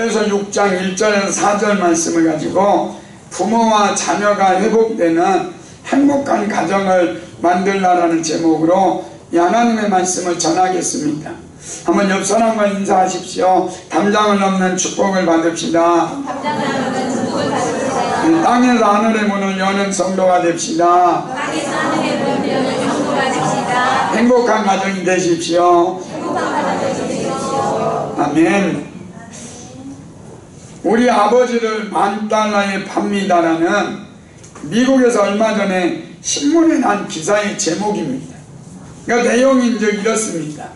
에베소 6장 1절에서 4절 말씀을 가지고 부모와 자녀가 회복되는 행복한 가정을 만들라라는 제목으로 하나님의 말씀을 전하겠습니다. 한번 옆 사람과 인사하십시오. 담장을 넘는 축복을 받읍시다. 땅에서 하늘의 문을 여는 성도가 됩시다. 행복한 가정이 되십시오. 아멘. 우리 아버지를 $10,000에 팝니다라는 미국에서 얼마 전에 신문에 난 기사의 제목입니다. 그러니까 내용이 이제 이렇습니다.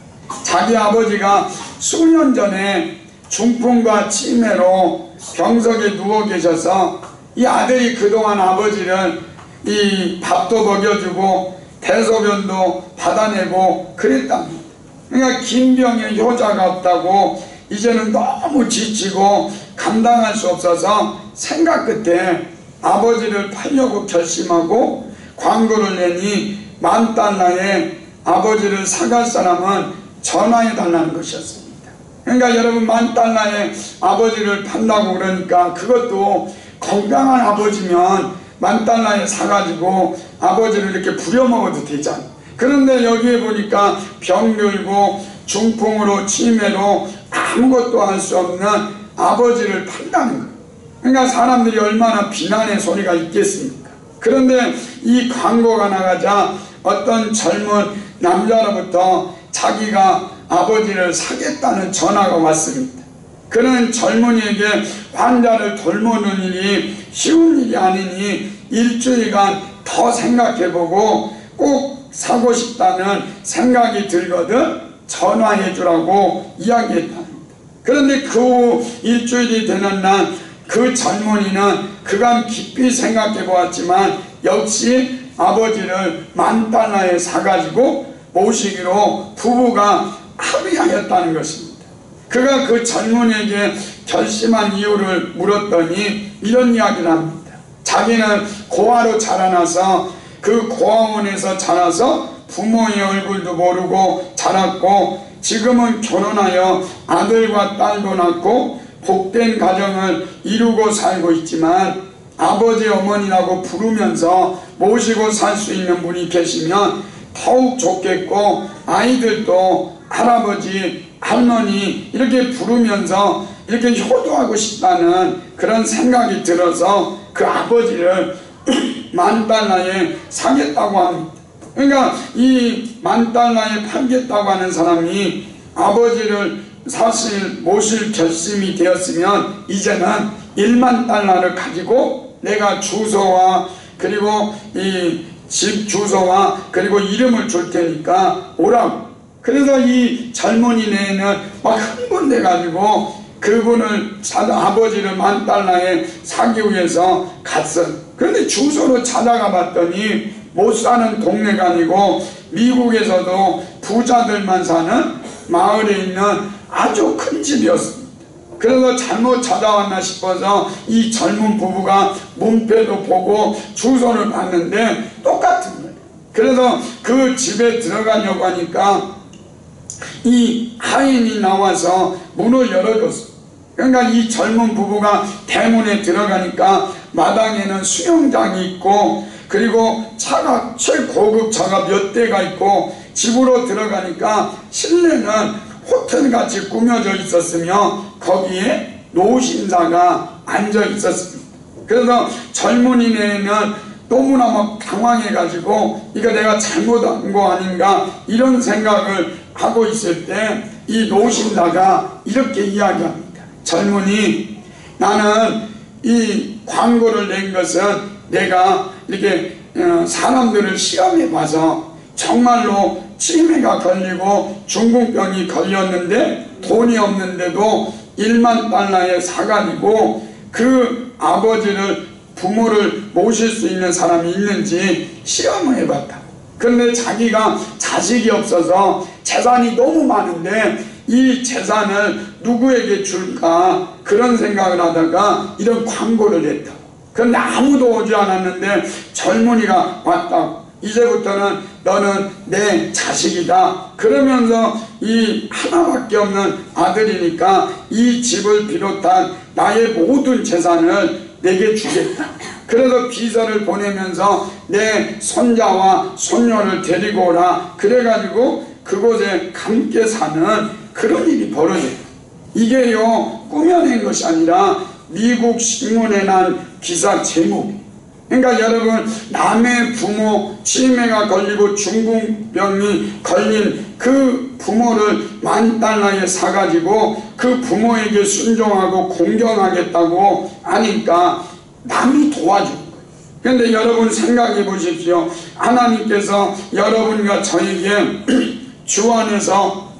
자기 아버지가 수년 전에 중풍과 치매로 병석에 누워 계셔서 이 아들이 그동안 아버지를 이 밥도 먹여주고 대소변도 받아내고 그랬답니다. 그러니까 긴 병에 효자가 없다고 이제는 너무 지치고 감당할 수 없어서 생각 끝에 아버지를 팔려고 결심하고 광고를 내니 $10,000에 아버지를 사갈 사람은 전화해 달라는 것이었습니다. 그러니까 여러분 $10,000에 아버지를 판다고 그러니까 그것도 건강한 아버지면 $10,000에 사가지고 아버지를 이렇게 부려먹어도 되잖아요. 그런데 여기에 보니까 병들고 중풍으로 치매로 아무것도 할 수 없는 아버지를 판다는 거예요. 그러니까 사람들이 얼마나 비난의 소리가 있겠습니까? 그런데 이 광고가 나가자 어떤 젊은 남자로부터 자기가 아버지를 사겠다는 전화가 왔습니다. 그는 젊은이에게 환자를 돌보는 일이 쉬운 일이 아니니 일주일간 더 생각해보고 꼭 사고 싶다는 생각이 들거든 전화해 주라고 이야기했답니다. 그런데 그 일주일이 되는 날 그 젊은이는 그간 깊이 생각해 보았지만 역시 아버지를 $10,000에 사가지고 모시기로 부부가 합의하였다는 것입니다. 그가 그 젊은이에게 결심한 이유를 물었더니 이런 이야기를 합니다. 자기는 고아로 자라나서 그 고아원에서 자라서 부모의 얼굴도 모르고 자랐고 지금은 결혼하여 아들과 딸도 낳고 복된 가정을 이루고 살고 있지만 아버지 어머니라고 부르면서 모시고 살 수 있는 분이 계시면 더욱 좋겠고 아이들도 할아버지 할머니 이렇게 부르면서 이렇게 효도하고 싶다는 그런 생각이 들어서 그 아버지를 $10,000에 사겠다고 합니다. 그러니까 이 $10,000에 팔겠다고 하는 사람이 아버지를 사실 모실 결심이 되었으면 이제는 $10,000,000를 가지고 내가 주소와 그리고 이 집 주소와 그리고 이름을 줄 테니까 오라고. 그래서 이 젊은이네는 막 흥분돼 가지고 그분을 아버지를 $10,000에 사기 위해서 갔어요. 그런데 주소로 찾아가 봤더니 못 사는 동네가 아니고 미국에서도 부자들만 사는 마을에 있는 아주 큰 집이었습니다. 그래서 잘못 찾아왔나 싶어서 이 젊은 부부가 문패도 보고 주소를 봤는데 똑같은 거예요. 그래서 그 집에 들어가려고 하니까 이 하인이 나와서 문을 열어줬어요. 그러니까 이 젊은 부부가 대문에 들어가니까 마당에는 수영장이 있고 그리고 차가 최고급 차가 몇 대가 있고 집으로 들어가니까 실내는 호텔같이 꾸며져 있었으며 거기에 노신사가 앉아 있었습니다. 그래서 젊은이네는 너무나 막 당황해가지고 이거 내가 잘못한 거 아닌가 이런 생각을 하고 있을 때 이 노신사가 이렇게 이야기합니다. 젊은이, 나는 이 광고를 낸 것은 내가 이렇게 사람들을 시험해 봐서 정말로 치매가 걸리고 중풍병이 걸렸는데 돈이 없는데도 $10,000에 사가지고 그 아버지를 부모를 모실 수 있는 사람이 있는지 시험을 해봤다. 그런데 자기가 자식이 없어서 재산이 너무 많은데 이 재산을 누구에게 줄까 그런 생각을 하다가 이런 광고를 했다. 그런데 아무도 오지 않았는데 젊은이가 왔다. 이제부터는 너는 내 자식이다. 그러면서 이 하나밖에 없는 아들이니까 이 집을 비롯한 나의 모든 재산을 내게 주겠다. 그래서 비서를 보내면서 내 손자와 손녀를 데리고 오라. 그래가지고 그곳에 함께 사는 그런 일이 벌어져요. 이게요 꾸며낸 것이 아니라 미국 신문에 난 기사 제목. 그러니까 여러분, 남의 부모 치매가 걸리고 중풍병이 걸린 그 부모를 $10,000에 사가지고 그 부모에게 순종하고 공경하겠다고 하니까 남이 도와준 거예요. 그런데 여러분 생각해 보십시오. 하나님께서 여러분과 저에게 주 안에서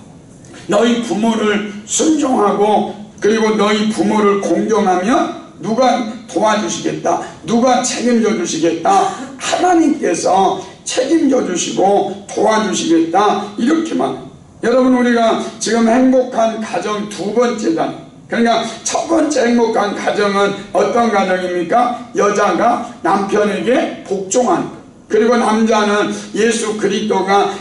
너희 부모를 순종하고 그리고 너희 부모를 공경하면 누가 도와주시겠다? 누가 책임져 주시겠다? 하나님께서 책임져 주시고 도와주시겠다. 이렇게만. 여러분, 우리가 지금 행복한 가정 두 번째잖아요. 그러니까 첫 번째 행복한 가정은 어떤 가정입니까? 여자가 남편에게 복종하는 것. 그리고 남자는 예수 그리스도가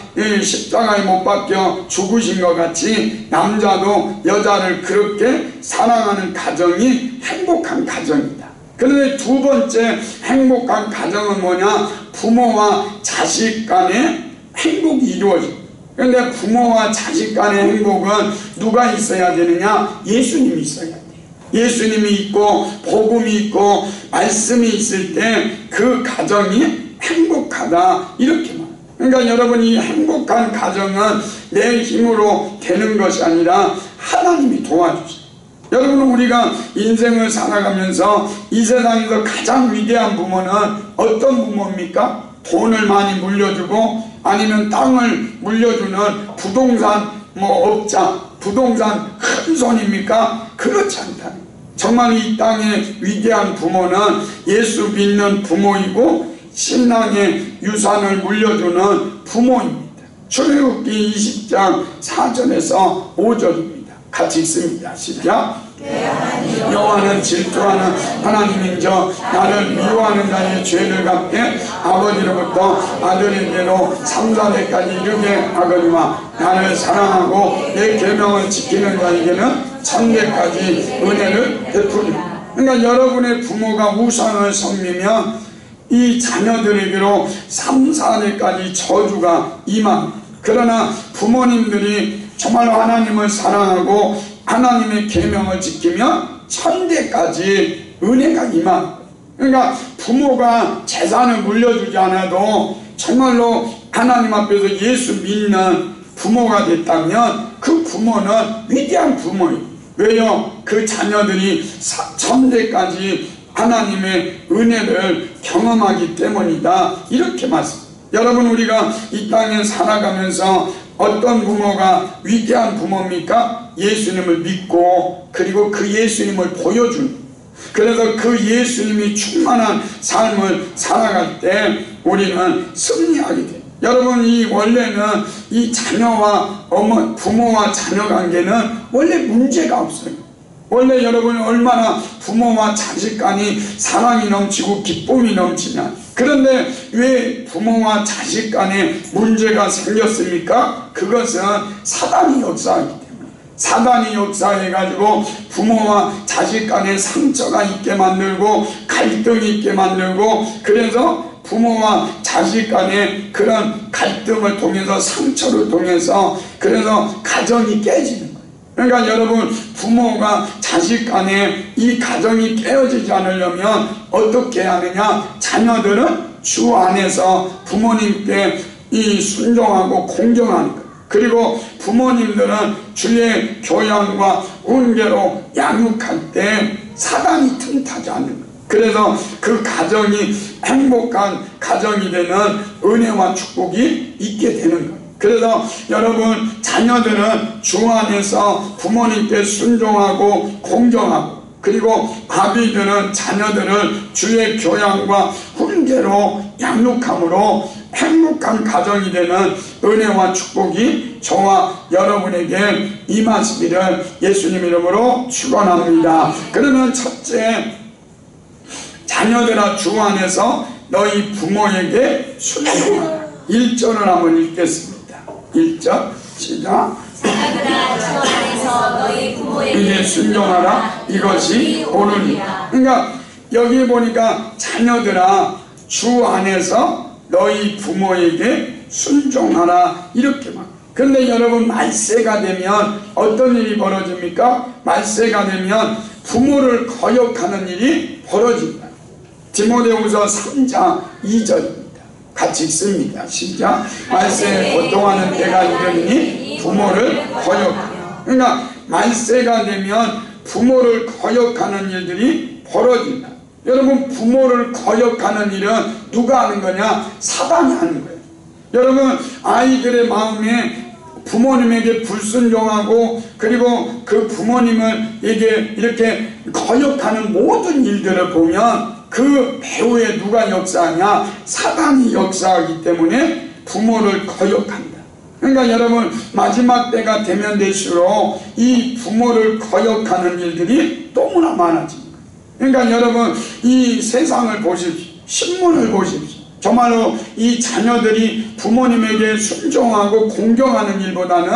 십자가에 못 박혀 죽으신 것 같이 남자도 여자를 그렇게 사랑하는 가정이 행복한 가정이다. 그런데 두 번째 행복한 가정은 뭐냐? 부모와 자식 간의 행복이 이루어집니다. 그런데 부모와 자식 간의 행복은 누가 있어야 되느냐? 예수님이 있어야 돼요. 예수님이 있고 복음이 있고 말씀이 있을 때 그 가정이 행복하다. 이렇게만. 그러니까 여러분, 이 행복한 가정은 내 힘으로 되는 것이 아니라 하나님이 도와주세요. 여러분, 우리가 인생을 살아가면서 이 세상에서 가장 위대한 부모는 어떤 부모입니까? 돈을 많이 물려주고 아니면 땅을 물려주는 부동산 업자, 부동산 큰 손입니까? 그렇지 않다. 정말 이 땅의 위대한 부모는 예수 믿는 부모이고 신앙의 유산을 물려주는 부모입니다. 출애굽기 20장 4절에서 5절입니다. 같이 읽습니다. 시작. 여호와는 질투하는 하나님인저 나를 미워하는 자의 죄를 갚게 아버지로부터 아들에게로 3, 4대까지 이르게 하거니와 나를 사랑하고 내 계명을 지키는 자에게는 천대까지 은혜를 베푸리라. 그러니까 여러분의 부모가 우상을 섬기면 이 자녀들에게로 3, 4대까지 저주가 임합니다. 그러나 부모님들이 정말로 하나님을 사랑하고 하나님의 계명을 지키면 천대까지 은혜가 임합니다. 그러니까 부모가 재산을 물려주지 않아도 정말로 하나님 앞에서 예수 믿는 부모가 됐다면 그 부모는 위대한 부모예요. 왜요? 그 자녀들이 천대까지 하나님의 은혜를 경험하기 때문이다. 이렇게 말씀합니다. 여러분, 우리가 이 땅에 살아가면서 어떤 부모가 위대한 부모입니까? 예수님을 믿고 그리고 그 예수님을 보여주는. 그래서 그 예수님이 충만한 삶을 살아갈 때 우리는 승리하게 돼요. 여러분, 이 원래는 이 자녀와 부모와 자녀 관계는 원래 문제가 없어요. 원래 여러분이 얼마나 부모와 자식 간이 사랑이 넘치고 기쁨이 넘치냐. 그런데 왜 부모와 자식 간에 문제가 생겼습니까? 그것은 사단이 역사하기 때문에. 사단이 역사해가지고 부모와 자식 간에 상처가 있게 만들고 갈등이 있게 만들고, 그래서 부모와 자식 간에 그런 갈등을 통해서 상처를 통해서 그래서 가정이 깨지는 거예요. 그러니까 여러분, 부모가 자식 간에 이 가정이 깨어지지 않으려면 어떻게 하느냐? 자녀들은 주 안에서 부모님께 이 순종하고 공경하는 거예요. 그리고 부모님들은 주의 교양과 훈계로 양육할 때 사단이 틈타지 않는 거예요. 그래서 그 가정이 행복한 가정이 되는 은혜와 축복이 있게 되는 거예요. 그래서 여러분, 자녀들은 주 안에서 부모님께 순종하고 공경하고, 그리고 아비들은 자녀들을 주의 교양과 훈계로 양육함으로 행복한 가정이 되는 은혜와 축복이 저와 여러분에게 임하시기를 예수님 이름으로 축원합니다. 그러면 첫째, 자녀들아 주 안에서 너희 부모에게 순종하라. 1절을 한번 읽겠습니다. 1절 시작. 자녀들아, 주 안에서 너희 부모에게 순종하라. 이것이 옳으니라. 그러니까 여기 보니까 자녀들아 주 안에서 너희 부모에게 순종하라 이렇게 말. 그런데 여러분 말세가 되면 어떤 일이 벌어집니까? 말세가 되면 부모를 거역하는 일이 벌어집니다. 디모데후서 3장 2절입니다. 같이 읽습니다. 시작. 말세에 고통하는 때가 이르니 부모를 거역하라. 그러니까 말세가 되면 부모를 거역하는 일들이 벌어진다. 여러분 부모를 거역하는 일은 누가 하는 거냐? 사단이 하는 거예요. 여러분 아이들의 마음에 부모님에게 불순종하고 그리고 그 부모님을 이렇게 거역하는 모든 일들을 보면 그 배후에 누가 역사하냐? 사단이 역사하기 때문에 부모를 거역한다. 그러니까 여러분 마지막 때가 되면 될수록 이 부모를 거역하는 일들이 너무나 많아집니다. 그러니까 여러분 이 세상을 보십시오. 신문을 보십시오. 정말로 이 자녀들이 부모님에게 순종하고 공경하는 일보다는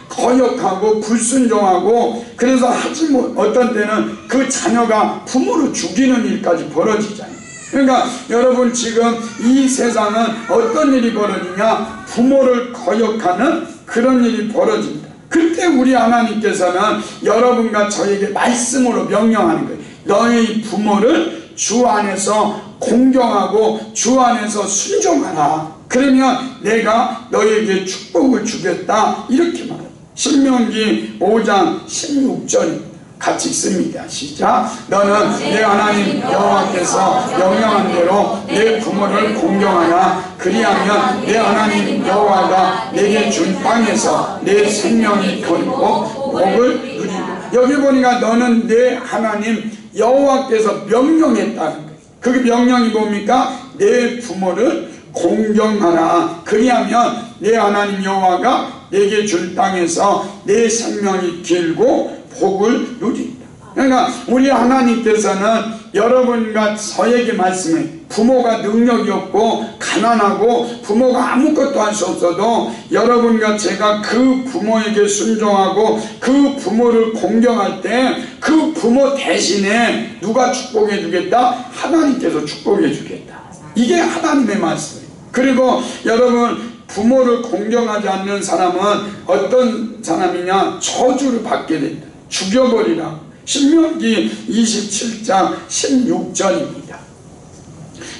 거역하고 불순종하고 그래서 하지 못 어떤 때는 그 자녀가 부모를 죽이는 일까지 벌어지잖아요. 그러니까 여러분 지금 이 세상은 어떤 일이 벌어지냐? 부모를 거역하는 그런 일이 벌어집니다. 그때 우리 하나님께서는 여러분과 저에게 말씀으로 명령하는 거예요. 너희 부모를 주 안에서 공경하고 주 안에서 순종하라. 그러면 내가 너에게 축복을 주겠다. 이렇게 말합니다. 신명기 5장 16절입니다. 같이 읽습니다. 시작. 너는 내 하나님 여호와께서 명령한 대로 내 부모를 공경하라. 그리하면 내 하나님 여호와가 내게 준 땅에서 내 생명이 거리고 복을 누리고. 여기 보니까 너는 내 하나님 여호와께서 명령했다는 거예요. 그게 명령이 뭡니까? 내 부모를 공경하라. 그리하면 내 하나님 여호와가 내게 줄 땅에서 내 생명이 길고 복을 누린다. 그러니까 우리 하나님께서는 여러분과 저에게 말씀해. 부모가 능력이 없고 가난하고 부모가 아무것도 할 수 없어도 여러분과 제가 그 부모에게 순종하고 그 부모를 공경할 때 그 부모 대신에 누가 축복해 주겠다? 하나님께서 축복해 주겠다. 이게 하나님의 말씀이에요. 그리고 여러분 부모를 공경하지 않는 사람은 어떤 사람이냐? 저주를 받게 된다. 죽여버리라. 신명기 27장 16절입니다.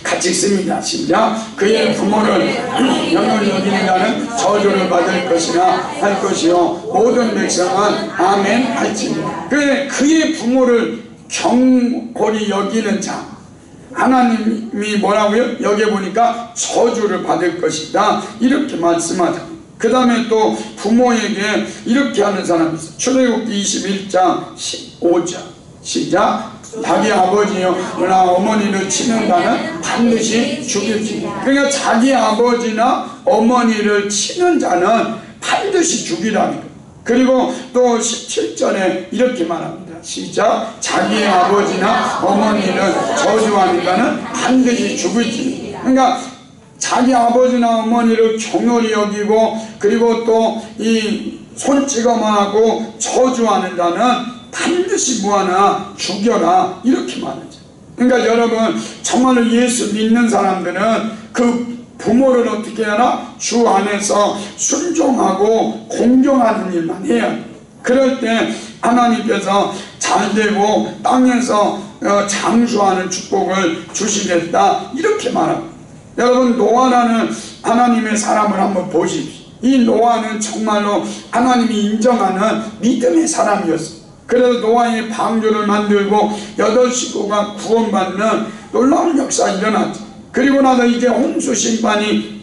같이 읽습니다. 시작. 그의 부모를 영원히 여기는 자는 저주를 받을 것이나 할 것이요 모든 백성은 아멘 할지니라. 그의 부모를 경홀히 여기는 자, 하나님이 뭐라고요? 여기 보니까 저주를 받을 것이다. 이렇게 말씀하죠. 그 다음에 또 부모에게 이렇게 하는 사람이 있어요. 출애굽기 21장 15절 시작. 자기 아버지요 나 어머니를 치는 자는 반드시 죽일지. 그러니까 자기 아버지나 어머니를 치는 자는 반드시 죽이라는 거예요. 그리고 또 17절에 이렇게 말합니다. 시작. 자기 아버지나 어머니를 저주하는 자는 반드시 죽을지. 그러니까 자기 아버지나 어머니를 경홀히 여기고 그리고 또 이 손찌검만 하고 저주하는 자는 반드시 뭐하나 죽여라. 이렇게 말하죠. 그러니까 여러분 정말로 예수 믿는 사람들은 그 부모를 어떻게 하나? 주 안에서 순종하고 공경하는 일만 해야 돼요. 그럴 때 하나님께서 잘되고 땅에서 장수하는 축복을 주시겠다. 이렇게 말합니다. 여러분 노아라는 하나님의 사람을 한번 보십시오. 이 노아는 정말로 하나님이 인정하는 믿음의 사람이었어요. 그래서 노아의 방주를 만들고 8식구가 구원받는 놀라운 역사가 일어났죠. 그리고 나서 이제 홍수 심판이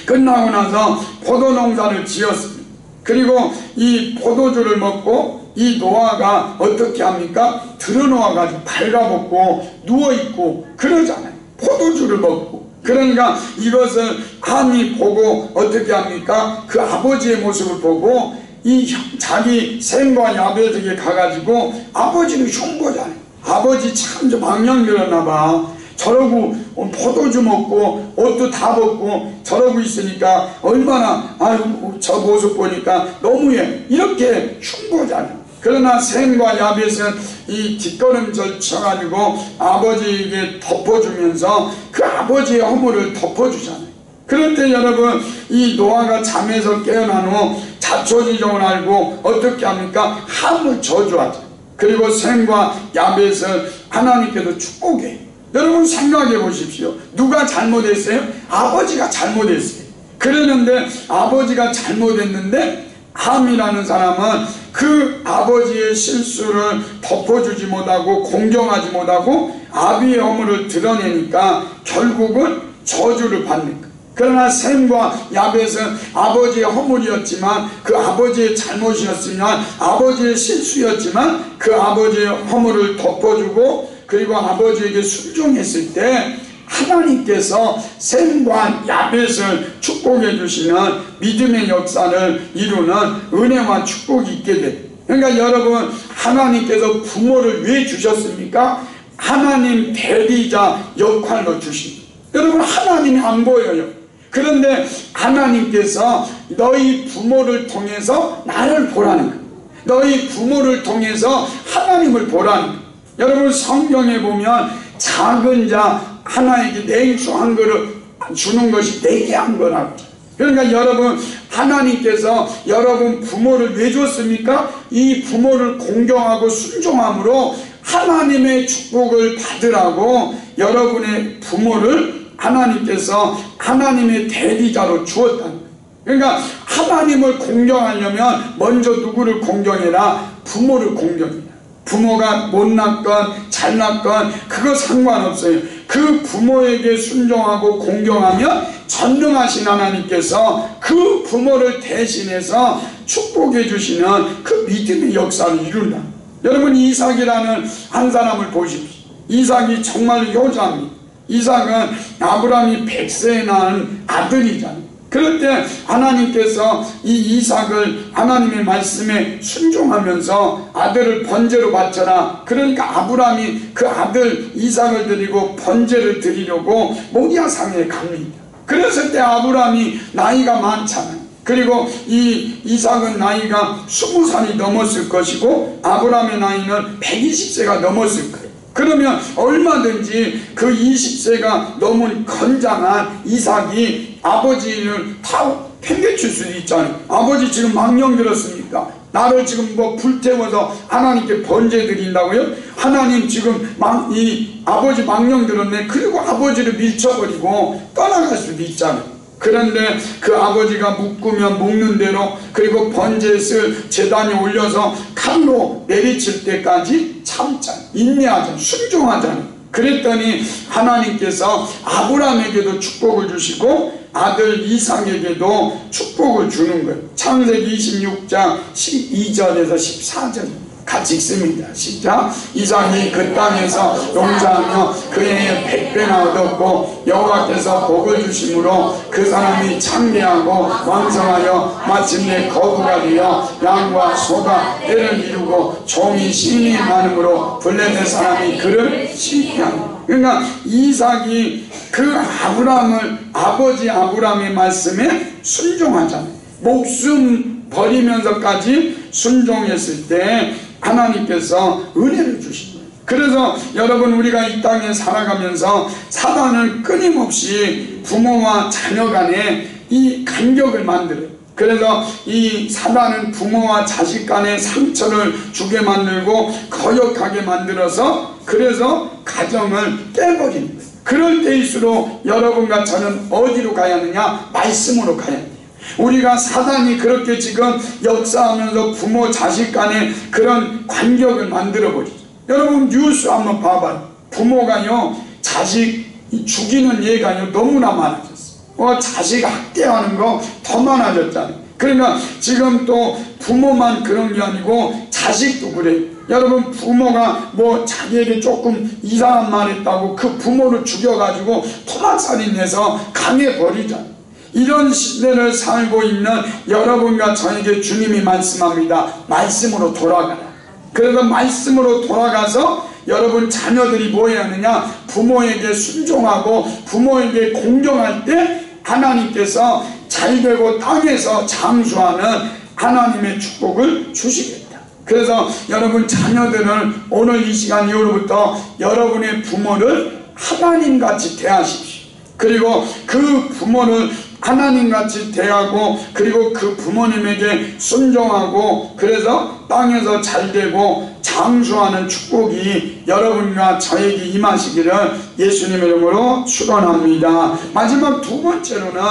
끝나고 나서 포도농사를 지었습니다. 그리고 이 포도주를 먹고 이 노아가 어떻게 합니까? 들어놓아가지고 발가벗고 누워있고 그러잖아요. 포도주를 먹고. 그러니까 이것을 함이 보고 어떻게 합니까? 그 아버지의 모습을 보고 이 자기 생과 아버지에게 가가지고 아버지는 흉보잖아요. 아버지 참 좀 악령 들었나봐. 저러고 포도주 먹고 옷도 다 벗고 저러고 있으니까 얼마나 아유 저 모습 보니까 너무해 이렇게 흉보잖아요. 그러나 셈과 야벳은 이 뒷걸음질 쳐가지고 아버지에게 덮어주면서 그 아버지의 허물을 덮어주잖아요. 그럴 때 여러분 이 노아가 잠에서 깨어난 후 자초지종을 알고 어떻게 합니까? 함을 저주하죠. 그리고 셈과 야벳을 하나님께서 축복해요. 여러분 생각해 보십시오. 누가 잘못했어요? 아버지가 잘못했어요. 그러는데 아버지가 잘못했는데 함이라는 사람은 그 아버지의 실수를 덮어주지 못하고 공경하지 못하고 아비의 허물을 드러내니까 결국은 저주를 받는 거예요. 그러나 셈과 야벳은 아버지의 허물이었지만 그 아버지의 잘못이었으면 아버지의 실수였지만 그 아버지의 허물을 덮어주고 그리고 아버지에게 순종했을 때 하나님께서 셈과 야벳을 축복해 주시는 믿음의 역사를 이루는 은혜와 축복이 있게 돼요. 그러니까 여러분 하나님께서 부모를 왜 주셨습니까? 하나님 대리자 역할로 주십니다. 여러분 하나님이 안 보여요. 그런데 하나님께서 너희 부모를 통해서 나를 보라는 거예요. 너희 부모를 통해서 하나님을 보라는 거예요. 여러분 성경에 보면 작은 자 하나에게 냉수 한 그릇 주는 것이 내게 한 거라고. 그러니까 여러분 하나님께서 여러분 부모를 왜 줬습니까? 이 부모를 공경하고 순종함으로 하나님의 축복을 받으라고 여러분의 부모를 하나님께서 하나님의 대리자로 주었다는 거예요. 그러니까 하나님을 공경하려면 먼저 누구를 공경해라? 부모를 공경해라. 부모가 못났건 잘났건 그거 상관없어요. 그 부모에게 순종하고 공경하면 전능하신 하나님께서 그 부모를 대신해서 축복해 주시는 그 믿음의 역사를 이룬다. 여러분 이삭이라는 한 사람을 보십시오. 이삭이 정말 효자입니다. 이삭은 아브라함이 100세에 낳은 아들이잖아요. 그럴 때 하나님께서 이 이삭을 하나님의 말씀에 순종하면서 아들을 번제로 바쳐라. 그러니까 아브라함이 그 아들 이삭을 드리고 번제를 드리려고 모리아 산에 갑니다. 그랬을 때 아브라함이 나이가 많잖아요. 그리고 이 이삭은 나이가 20살이 넘었을 것이고 아브라함의 나이는 120세가 넘었을 거예요. 그러면 얼마든지 그 20세가 넘은 건장한 이삭이 아버지를 다 팽개칠 수도 있잖아요. 아버지 지금 망령 들었습니까? 나를 지금 뭐 불태워서 하나님께 번제 드린다고요? 하나님 지금 이 아버지 망령 들었네. 그리고 아버지를 밀쳐버리고 떠나갈 수도 있잖아요. 그런데 그 아버지가 묶으면 묶는 대로 그리고 번제를 제단에 올려서 칼로 내리칠 때까지 참잖아요. 인내하잖아요. 순종하잖아요. 그랬더니 하나님께서 아브라함에게도 축복을 주시고 아들 이삭에게도 축복을 주는 거예요. 창세기 26장 12절에서 14절 같이 읽습니다. 시작. 이삭이 그 땅에서 농사하며 그 해에 100배나 얻었고 여호와께서 복을 주심으로 그 사람이 창대하고 왕성하여 마침내 거부가 되어 양과 소가 때를 이루고 종이 신이 많음으로 블레셋 사람이 그를 시기하니. 그러니까 이삭이 그 아브라함을 아버지 아브라함의 말씀에 순종하잖아요. 목숨 버리면서까지 순종했을 때 하나님께서 은혜를 주신 거예요. 그래서 여러분 우리가 이 땅에 살아가면서 사단은 끊임없이 부모와 자녀 간에 이 간격을 만들어요. 그래서 이 사단은 부모와 자식 간에 상처를 주게 만들고 거역하게 만들어서 그래서 가정을 깨버리는 거예요. 그럴 때일수록 여러분과 저는 어디로 가야 하느냐? 말씀으로 가야 해요. 우리가 사단이 그렇게 지금 역사하면서 부모 자식 간에 그런 간격을 만들어버리죠. 여러분 뉴스 한번 봐봐요. 부모가요 자식 죽이는 예가요 너무나 많아졌어요. 자식 학대하는 거 더 많아졌잖아요. 그러니까 지금 또 부모만 그런 게 아니고 자식도 그래요. 여러분 부모가 뭐 자기에게 조금 이상한 말 했다고 그 부모를 죽여가지고 토막살인해서 강해버리잖아요. 이런 시대를 살고 있는 여러분과 저에게 주님이 말씀합니다. 말씀으로 돌아가라. 그래서 말씀으로 돌아가서 여러분 자녀들이 뭐 해야 하느냐? 부모에게 순종하고 부모에게 공경할 때 하나님께서 잘되고 땅에서 장수하는 하나님의 축복을 주시겠다. 그래서 여러분 자녀들은 오늘 이 시간 이후로부터 여러분의 부모를 하나님같이 대하십시오. 그리고 그 부모를 하나님같이 대하고 그리고 그 부모님에게 순종하고 그래서 땅에서 잘되고 장수하는 축복이 여러분과 저에게 임하시기를 예수님의 이름으로 축원합니다. 마지막 두 번째로는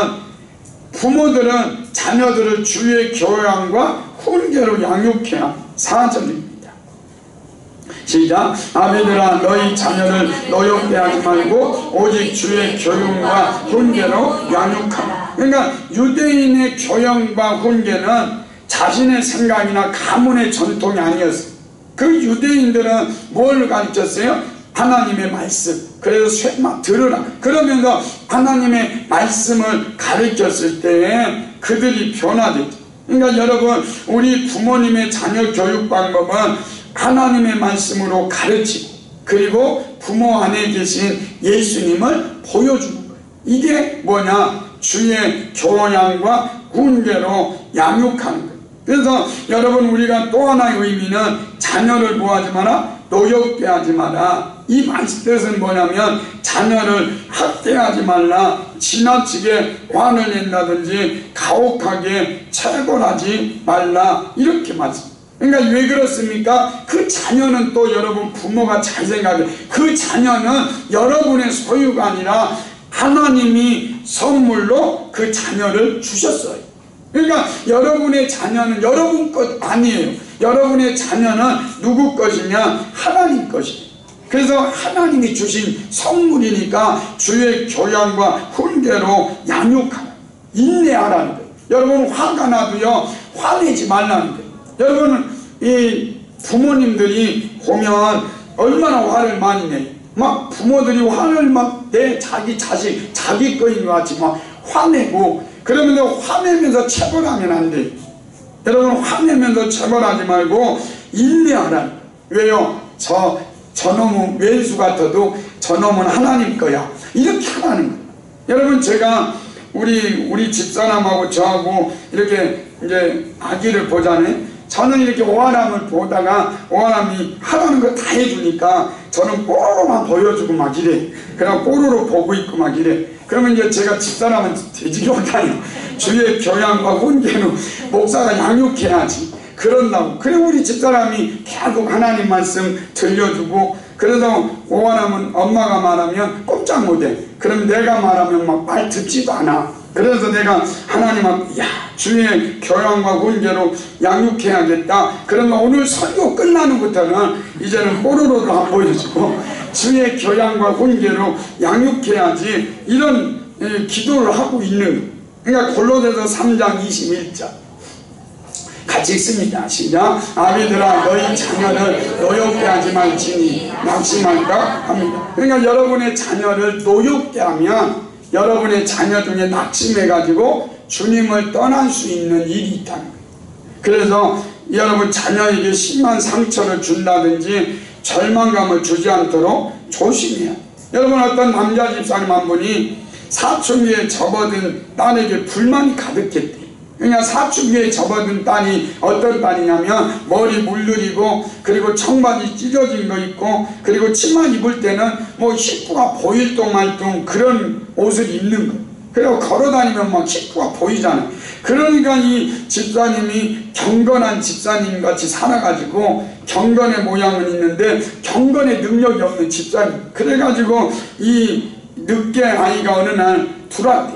부모들은 자녀들을 주의 교양과 훈계로 양육해야 4절입니다. 시작. 아비들아 너희 자녀를 노엽게 하지 말고 오직 주의 교훈과 훈계로 양육하라. 그러니까 유대인의 교양과 훈계는 자신의 생각이나 가문의 전통이 아니었어요. 그 유대인들은 뭘 가르쳤어요? 하나님의 말씀. 그래서 들으라. 그러면서 하나님의 말씀을 가르쳤을 때에 그들이 변화됐죠. 그러니까 여러분 우리 부모님의 자녀 교육 방법은 하나님의 말씀으로 가르치고 그리고 부모 안에 계신 예수님을 보여주는 거예요. 이게 뭐냐? 주의 교양과 훈계로 양육하는 거예요. 그래서 여러분 우리가 또 하나의 의미는 자녀를 뭐하지 마라? 노엽게 하지 마라. 이 말씀은 뭐냐면 자녀를 학대하지 말라. 지나치게 화를 낸다든지 가혹하게 체벌하지 말라. 이렇게 말씀. 그러니까 왜 그렇습니까? 그 자녀는 또 여러분 부모가 잘 생각해. 그 자녀는 여러분의 소유가 아니라 하나님이 선물로 그 자녀를 주셨어요. 그러니까 여러분의 자녀는 여러분 것 아니에요. 여러분의 자녀는 누구 것이냐? 하나님 것이에요. 그래서 하나님이 주신 선물이니까 주의 교양과 훈계로 양육하라. 인내하라는 거예요. 여러분 화가 나도요 화내지 말라는 거예요. 여러분 이 부모님들이 보면 얼마나 화를 많이 내요. 막 부모들이 화를 막 내 자기 자식 자기 거인 것 같이 막 화내고 그러면서 화내면서 체벌하면 안 돼요. 여러분 화내면서 체벌하지 말고 인내하라. 왜요? 저놈은 왼수 같아도 저놈은 하나님 거야. 이렇게 하라는 거예요. 여러분 제가 우리 집사람하고 저하고 이렇게 이제 아기를 보잖아요. 저는 이렇게 오아람을 보다가 오아람이 하라는 거 다 해주니까 저는 뽀로로만 보여주고 막 이래. 그냥 뽀로로 보고 있고 막 이래. 그러면 이제 제가 집사람은 돼지로 다녀. 주의 교양과 훈계는 목사가 양육해야지. 그런다고. 그리고 우리 집사람이 계속 하나님 말씀 들려주고 그래서 오아람은 엄마가 말하면 꼼짝 못해. 그럼 내가 말하면 막 말 듣지도 않아. 그래서 내가 하나님 앞에 주의 교양과 훈계로 양육해야겠다. 그러면 오늘 설교 끝나는부터는 이제는 뽀로로도 안 보여주고 주의 교양과 훈계로 양육해야지 이런 기도를 하고 있는 거예요. 그러니까 골로새서 3장 21절 같이 읽습니다. 시작. 아비들아 너희 자녀를 노엽게 하지 말지니 낙심할까 합니다. 그러니까 여러분의 자녀를 노엽게 하면 여러분의 자녀 중에 낙심해가지고 주님을 떠날 수 있는 일이 있다는 거예요. 그래서 여러분 자녀에게 심한 상처를 준다든지 절망감을 주지 않도록 조심해야 돼요. 여러분 어떤 남자 집사님 한 분이 사춘기에 접어든 딸에게 불만이 가득했대요. 그러니까 사춘기에 접어든 딸이 어떤 딸이냐면 머리 물들이고 그리고 청바지 찢어진 거 있고 그리고 치마 입을 때는 뭐 식구가 보일 똥말똥 그런 옷을 입는 거예요. 그리고 걸어다니면 막 식구가 보이잖아요. 그러니까 이 집사님이 경건한 집사님 같이 살아가지고 경건의 모양은 있는데 경건의 능력이 없는 집사님. 그래가지고 이 늦게 아이가 어느 날 들어왔대.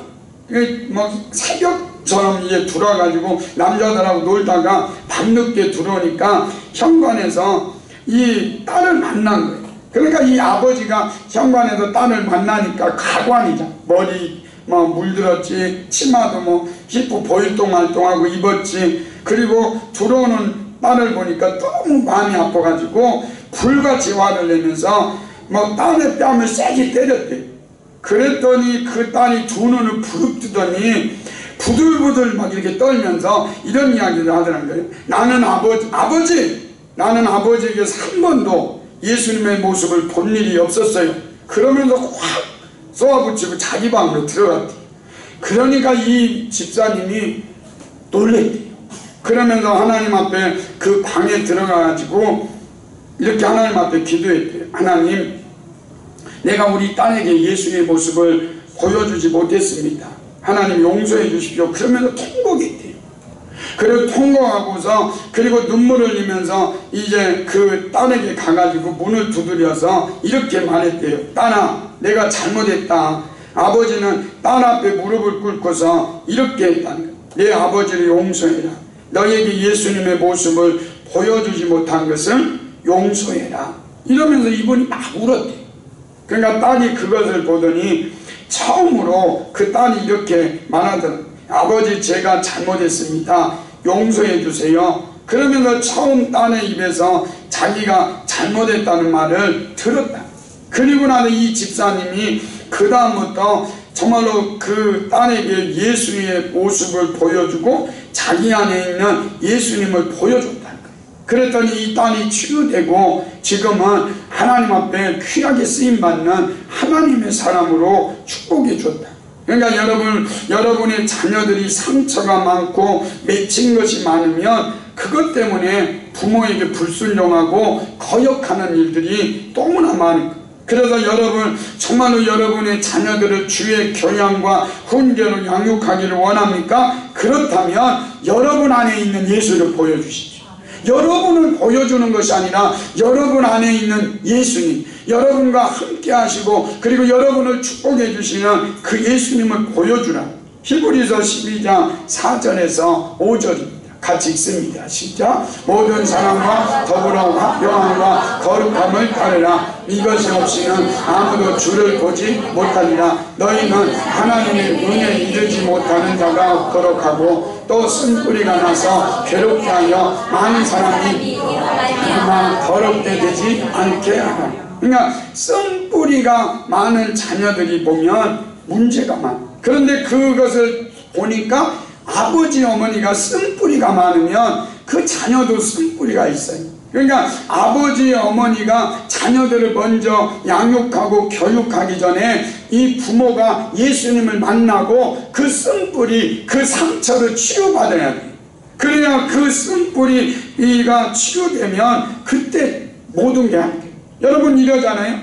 막 새벽처럼 이제 들어와가지고 남자들하고 놀다가 밤늦게 들어오니까 현관에서 이 딸을 만난 거예요. 그러니까 이 아버지가 현관에서 딸을 만나니까 가관이죠. 머리 뭐 물들었지, 치마도 뭐 히프 보일동말동하고 입었지. 그리고 들어오는 딸을 보니까 너무 마음이 아파가지고 불같이 화를 내면서 뭐 딸의 뺨을 세게 때렸대. 그랬더니 그 딸이 두 눈을 부릅뜨더니 부들부들 막 이렇게 떨면서 이런 이야기를 하더라는 거예요. 나는 아버지 나는 아버지에게서 한 번도 예수님의 모습을 본 일이 없었어요. 그러면서 확 쏘아붙이고 자기 방으로 들어갔대요. 그러니까 이 집사님이 놀랬대요. 그러면서 하나님 앞에 그 방에 들어가가지고 이렇게 하나님 앞에 기도했대요. 하나님, 내가 우리 딸에게 예수의 모습을 보여주지 못했습니다. 하나님 용서해 주십시오. 그러면서 통곡했대요. 그리고 통곡하고서 그리고 눈물을 흘리면서 이제 그 딸에게 가가지고 문을 두드려서 이렇게 말했대요. 딸아, 내가 잘못했다. 아버지는 딸 앞에 무릎을 꿇고서 이렇게 했다는 거야. 내 아버지를 용서해라. 너에게 예수님의 모습을 보여주지 못한 것을 용서해라. 이러면서 이분이 막 울었대요. 그러니까 딸이 그것을 보더니 처음으로 그 딸이 이렇게 말하더라고요. 아버지, 제가 잘못했습니다. 용서해 주세요. 그러면서 처음 딸의 입에서 자기가 잘못했다는 말을 들었다. 그리고 나서 이 집사님이 그 다음부터 정말로 그 딸에게 예수의 모습을 보여주고 자기 안에 있는 예수님을 보여줬다는 거예요. 그랬더니 이 딸이 치유되고 지금은 하나님 앞에 귀하게 쓰임받는 하나님의 사람으로 축복해 줬다. 그러니까 여러분의 자녀들이 상처가 많고 맺힌 것이 많으면 그것 때문에 부모에게 불순종하고 거역하는 일들이 너무나 많은 거예요. 그래서 여러분, 정말로 여러분의 자녀들을 주의 교양과 훈계로 양육하기를 원합니까? 그렇다면 여러분 안에 있는 예수를 보여주시죠. 여러분을 보여주는 것이 아니라 여러분 안에 있는 예수님, 여러분과 함께 하시고 그리고 여러분을 축복해 주시는 그 예수님을 보여주라. 히브리서 12장 4절에서 5절입니다. 같이 읽습니다. 시작. 모든 사람과 더불어 화평함과 거룩함을 따르라. 이것이 없이는 아무도 주를 보지 못하리라. 너희는 하나님의 은혜에 이르지 못하는 자가 없도록 하고 또 쓴뿌리가 나서 괴롭게 하여 많은 사람이 더럽게 되지 않게 하라. 그러니까 쓴뿌리가 많은 자녀들이 보면 문제가 많아. 그런데 그것을 보니까 아버지 어머니가 쓴뿌리가 많으면 그 자녀도 쓴뿌리가 있어요. 그러니까 아버지 어머니가 자녀들을 먼저 양육하고 교육하기 전에 이 부모가 예수님을 만나고 그 쓴뿌리, 그 상처를 치유받아야 돼요. 그래야 그 쓴뿌리가 치유되면 그때 모든 게 안 돼요. 여러분 이러잖아요.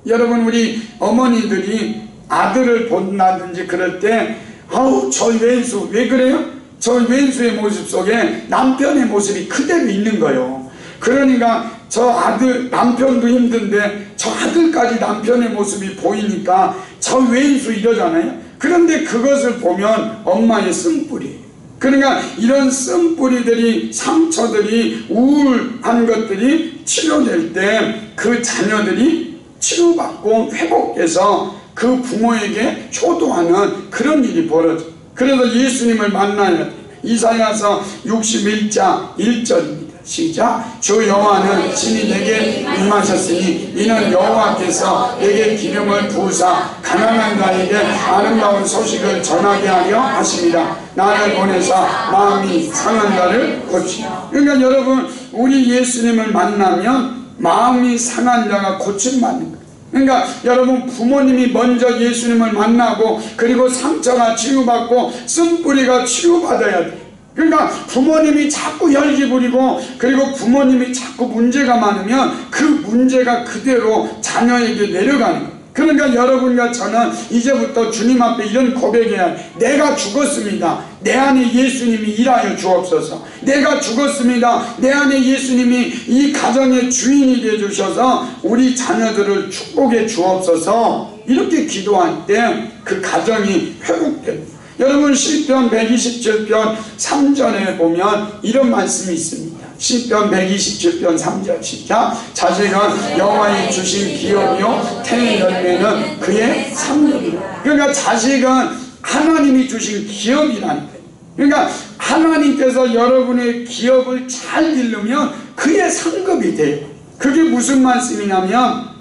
여러분 우리 어머니들이 아들을 본다든지 그럴 때 아우 저 왼수 왜 그래요? 저 왼수의 모습 속에 남편의 모습이 그대로 있는 거예요. 그러니까 저 아들 남편도 힘든데 저 아들까지 남편의 모습이 보이니까 저 왼수 이러잖아요. 그런데 그것을 보면 엄마의 쓴뿌리. 그러니까 이런 쓴뿌리들이 상처들이 우울한 것들이 치료될 때 그 자녀들이 치료받고 회복해서 그 부모에게 효도하는 그런 일이 벌어져요. 그래서 예수님을 만나야 돼요. 이사야서 61장 1절입니다. 시작. 주 여호와는 친히 내게 임하셨으니 이는 여호와께서 내게 기름을 부으사 가난한 자에게 아름다운 소식을 전하게 하려 하십니다. 나를 보내사 마음이 상한 자를 고치라. 그러니까 여러분 우리 예수님을 만나면 마음이 상한 자가 고침받는 거예요. 그러니까 여러분 부모님이 먼저 예수님을 만나고 그리고 상처가 치유받고 쓴뿌리가 치유받아야 돼요. 그러니까 부모님이 자꾸 열기 부리고 그리고 부모님이 자꾸 문제가 많으면 그 문제가 그대로 자녀에게 내려가는 거예요. 그러니까 여러분과 저는 이제부터 주님 앞에 이런 고백해야 해요. 내가 죽었습니다. 내 안에 예수님이 일하여 주옵소서. 내가 죽었습니다. 내 안에 예수님이 이 가정의 주인이 되어 주셔서 우리 자녀들을 축복해 주옵소서. 이렇게 기도할 때 그 가정이 회복됩니다. 여러분 시편 127편 3절에 보면 이런 말씀이 있습니다. 시편 127편 3절 시작. 자식은 여호와의 주신 기업이요 태의 열매는 그의 상급이라. 그러니까 자식은 하나님이 주신 기업이라는 거예요. 그러니까 하나님께서 여러분의 기업을 잘 기르면 그의 상급이 돼요. 그게 무슨 말씀이냐면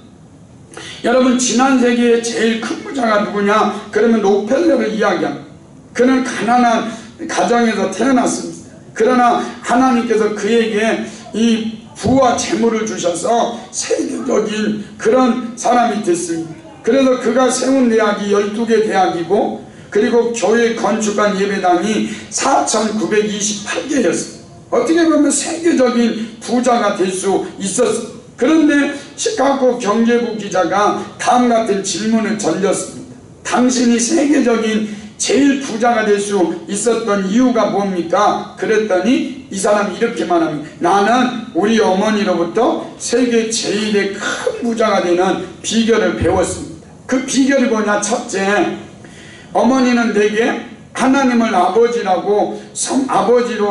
여러분 지난 세기에 제일 큰 부자가 누구냐 그러면 록펠러를 이야기합니다. 그는 가난한 가정에서 태어났습니다. 그러나 하나님께서 그에게 이 부와 재물을 주셔서 세계적인 그런 사람이 됐습니다. 그래서 그가 세운 대학이 12개 대학이고, 그리고 교회 건축한 예배당이 4,928개였습니다. 어떻게 보면 세계적인 부자가 될 수 있었습니다. 그런데 시카고 경제부 기자가 다음 같은 질문을 던졌습니다. 당신이 세계적인 제일 부자가 될 수 있었던 이유가 뭡니까? 그랬더니 이 사람이 이렇게 말합니다. 나는 우리 어머니로부터 세계 제일의 큰 부자가 되는 비결을 배웠습니다. 그 비결이 뭐냐? 첫째, 어머니는 내게 하나님을 아버지로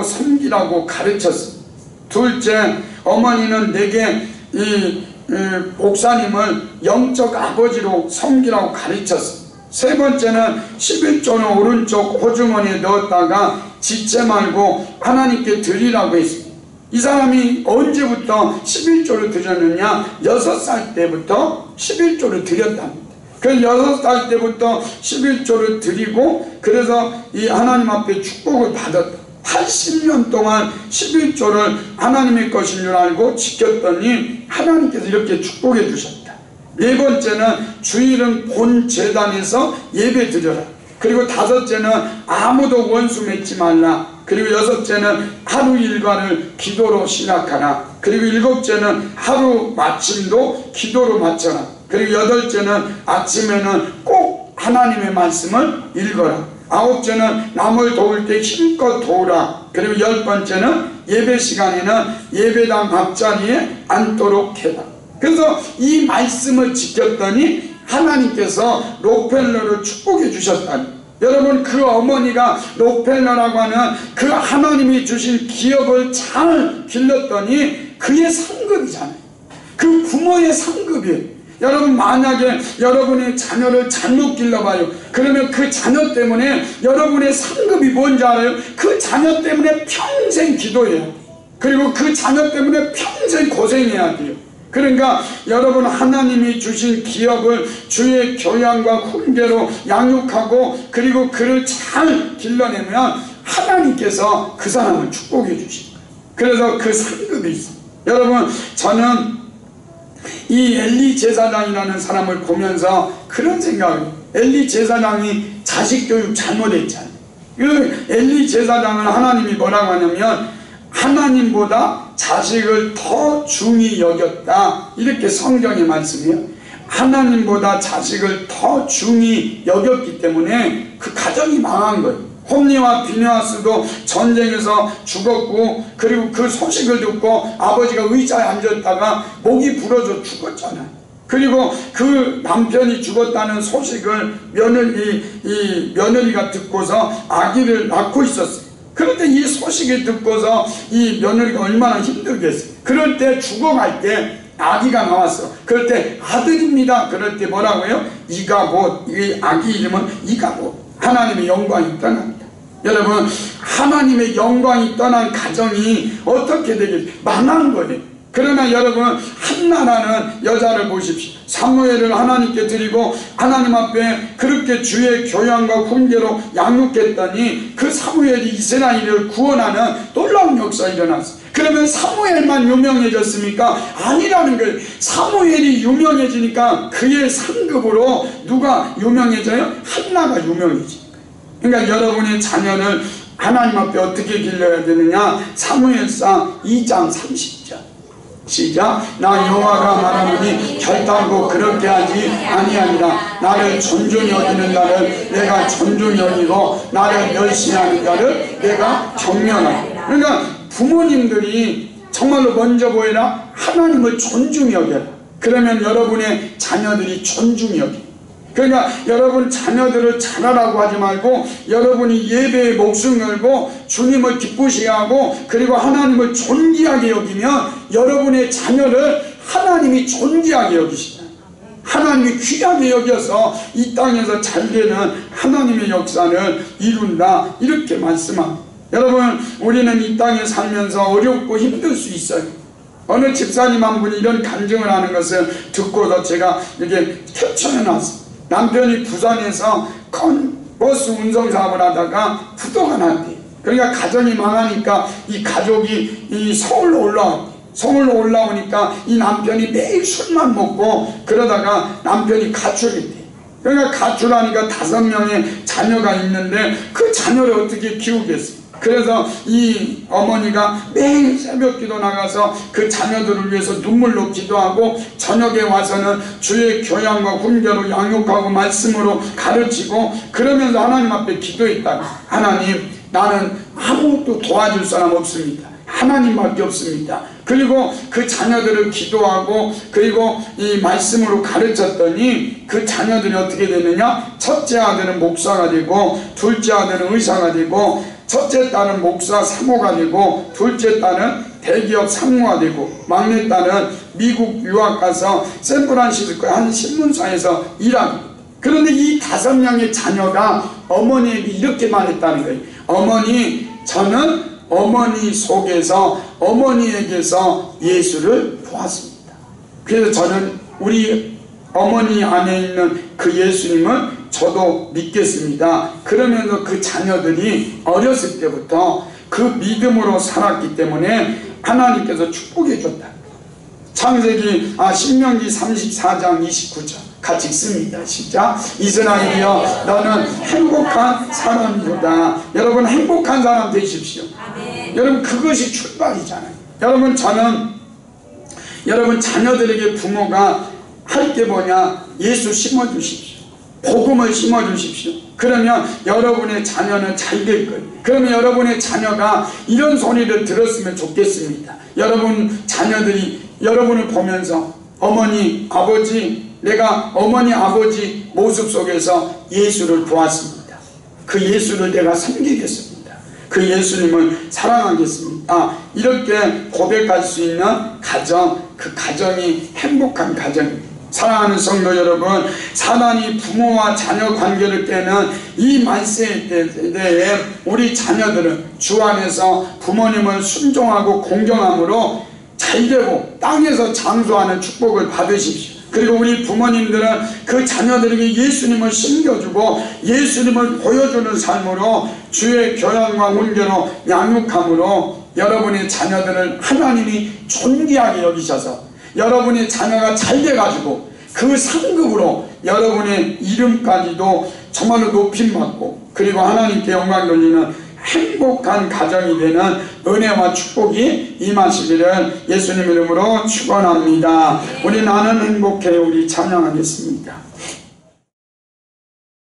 섬기라고 가르쳤습니다. 둘째, 어머니는 내게 목사님을 영적 아버지로 섬기라고 가르쳤습니다. 세 번째는 11조는 오른쪽 호주머니에 넣었다가 짓지 말고 하나님께 드리라고 했습니다. 이 사람이 언제부터 11조를 드렸느냐? 6살 때부터 11조를 드렸답니다. 그 6살 때부터 11조를 드리고, 그래서 이 하나님 앞에 축복을 받았다. 80년 동안 11조를 하나님의 것인 줄 알고 지켰더니 하나님께서 이렇게 축복해 주셨다. 네 번째는 주일은 본 제단에서 예배 드려라. 그리고 다섯째는 아무도 원수 맺지 말라. 그리고 여섯째는 하루 일과를 기도로 시작하라. 그리고 일곱째는 하루 마침도 기도로 마쳐라. 그리고 여덟째는 아침에는 꼭 하나님의 말씀을 읽어라. 아홉째는 남을 도울 때 힘껏 도우라. 그리고 10번째는 예배 시간에는 예배당 앞자리에 앉도록 해라. 그래서 이 말씀을 지켰더니 하나님께서 록펠러를 축복해 주셨다니. 여러분, 그 어머니가 록펠러라고 하는 그 하나님이 주신 기업을 잘 길렀더니 그의 상급이잖아요. 그 부모의 상급이에요. 여러분, 만약에 여러분의 자녀를 잘못 길러봐요. 그러면 그 자녀 때문에 여러분의 상급이 뭔지 알아요? 그 자녀 때문에 평생 기도해야 돼요. 그리고 그 자녀 때문에 평생 고생해야 돼요. 그러니까 여러분, 하나님이 주신 기업을 주의 교양과 훈계로 양육하고 그리고 그를 잘 길러내면 하나님께서 그 사람을 축복해 주십니다. 그래서 그 상급이 있습니다. 여러분, 저는 이 엘리 제사장이라는 사람을 보면서 그런 생각을, 엘리 제사장이 자식 교육 잘못했잖아요. 그 엘리 제사장을 하나님이 뭐라고 하냐면 하나님보다 자식을 더 중히 여겼다, 이렇게 성경의 말씀이에요. 하나님보다 자식을 더 중히 여겼기 때문에 그 가정이 망한 거예요. 홈리와 비느하스도 전쟁에서 죽었고, 그리고 그 소식을 듣고 아버지가 의자에 앉았다가 목이 부러져 죽었잖아요. 그리고 그 남편이 죽었다는 소식을 며느리가 듣고서 아기를 낳고 있었어요. 그런데 이 소식을 듣고서 이 며느리가 얼마나 힘들겠어요. 그럴 때 죽어갈 때 아기가 나왔어. 그럴 때 아들입니다. 그럴 때 뭐라고요? 이가봇, 이 아기 이름은 이가봇. 하나님의 영광이 떠납니다. 여러분, 하나님의 영광이 떠난 가정이 어떻게 되겠어요? 망한 거예요. 그러나 여러분, 한나라는 여자를 보십시오. 사무엘을 하나님께 드리고 하나님 앞에 그렇게 주의 교양과 훈계로 양육했더니 그 사무엘이 이스라엘을 구원하는 놀라운 역사가 일어났어요. 그러면 사무엘만 유명해졌습니까? 아니라는 거예요. 사무엘이 유명해지니까 그의 상급으로 누가 유명해져요? 한나가 유명해집니다. 그러니까 여러분의 자녀를 하나님 앞에 어떻게 길러야 되느냐? 사무엘상 2장 30절 시작. 나 여호와가 말하노니 결단코 그렇게 하지 아니하리라. 나를 존중히 여기는 자를 내가 존중히 여기고 나를 멸시하는 자를 내가 경멸하리라. 그러니까 부모님들이 정말로 먼저 보여라. 하나님을 존중히 여겨라. 그러면 여러분의 자녀들이 존중히 여겨요. 그러니까 여러분 자녀들을 잘하라고 하지 말고 여러분이 예배에 목숨 걸고 주님을 기쁘시게 하고 그리고 하나님을 존귀하게 여기면 여러분의 자녀를 하나님이 존귀하게 여기시다. 하나님이 귀하게 여겨서 이 땅에서 잘되는 하나님의 역사를 이룬다, 이렇게 말씀합니다. 여러분, 우리는 이 땅에 살면서 어렵고 힘들 수 있어요. 어느 집사님 한 분이 이런 간증을 하는 것을 듣고서 제가 이렇게 캡처해 놨습니다. 남편이 부산에서 큰 버스 운송 사업을 하다가 부도가 났대요. 그러니까 가정이 망하니까 이 가족이 이 서울로 올라왔대요. 서울로 올라오니까 이 남편이 매일 술만 먹고 그러다가 남편이 가출이 돼. 그러니까 가출하니까 5명의 자녀가 있는데 그 자녀를 어떻게 키우겠어요? 그래서 이 어머니가 매일 새벽기도 나가서 그 자녀들을 위해서 눈물로 기도하고 저녁에 와서는 주의 교양과 훈계로 양육하고 말씀으로 가르치고 그러면서 하나님 앞에 기도했다가 하나님, 나는 아무것도 도와줄 사람 없습니다. 하나님밖에 없습니다. 그리고 그 자녀들을 기도하고 그리고 이 말씀으로 가르쳤더니 그 자녀들이 어떻게 되느냐? 첫째 아들은 목사가 되고 둘째 아들은 의사가 되고 첫째 딸은 목사 사모가 되고 둘째 딸은 대기업 상무가 되고 막내 딸은 미국 유학 가서 샌프란시스코 한 신문사에서 일하고. 그런데 이 5명의 자녀가 어머니에게 이렇게 말했다는 거예요. 어머니, 저는 어머니 속에서 어머니에게서 예수를 보았습니다. 그래서 저는 우리 어머니 안에 있는 그 예수님은 저도 믿겠습니다. 그러면서 그 자녀들이 어렸을 때부터 그 믿음으로 살았기 때문에 하나님께서 축복해 줬다. 신명기 34장 29절 같이 읽습니다. 시작. 이스라엘이여, 너는 행복한 사람이로다. 여러분, 행복한 사람 되십시오. 아멘. 여러분, 그것이 출발이잖아요. 여러분, 저는 여러분 자녀들에게 부모가 할 게 뭐냐? 예수 심어주십시오. 복음을 심어주십시오. 그러면 여러분의 자녀는 잘 될 거예요. 그러면 여러분의 자녀가 이런 소리를 들었으면 좋겠습니다. 여러분 자녀들이 여러분을 보면서 어머니, 아버지, 내가 어머니, 아버지 모습 속에서 예수를 보았습니다. 그 예수를 내가 섬기겠습니다. 그 예수님을 사랑하겠습니다. 이렇게 고백할 수 있는 가정, 그 가정이 행복한 가정입니다. 사랑하는 성도 여러분, 사단이 부모와 자녀 관계를 깨는 이 말세에 대해 우리 자녀들은 주 안에서 부모님을 순종하고 공경함으로 잘되고 땅에서 장수하는 축복을 받으십시오. 그리고 우리 부모님들은 그 자녀들에게 예수님을 심겨주고 예수님을 보여주는 삶으로 주의 교양과 훈계로 양육함으로 여러분의 자녀들을 하나님이 존귀하게 여기셔서 여러분의 자녀가 잘 돼가지고 그 상급으로 여러분의 이름까지도 정말로 높임받고 그리고 하나님께 영광 돌리는 행복한 가정이 되는 은혜와 축복이 임하시기를 예수님 이름으로 축원합니다. 우리 나는 행복해. 우리 찬양하겠습니다.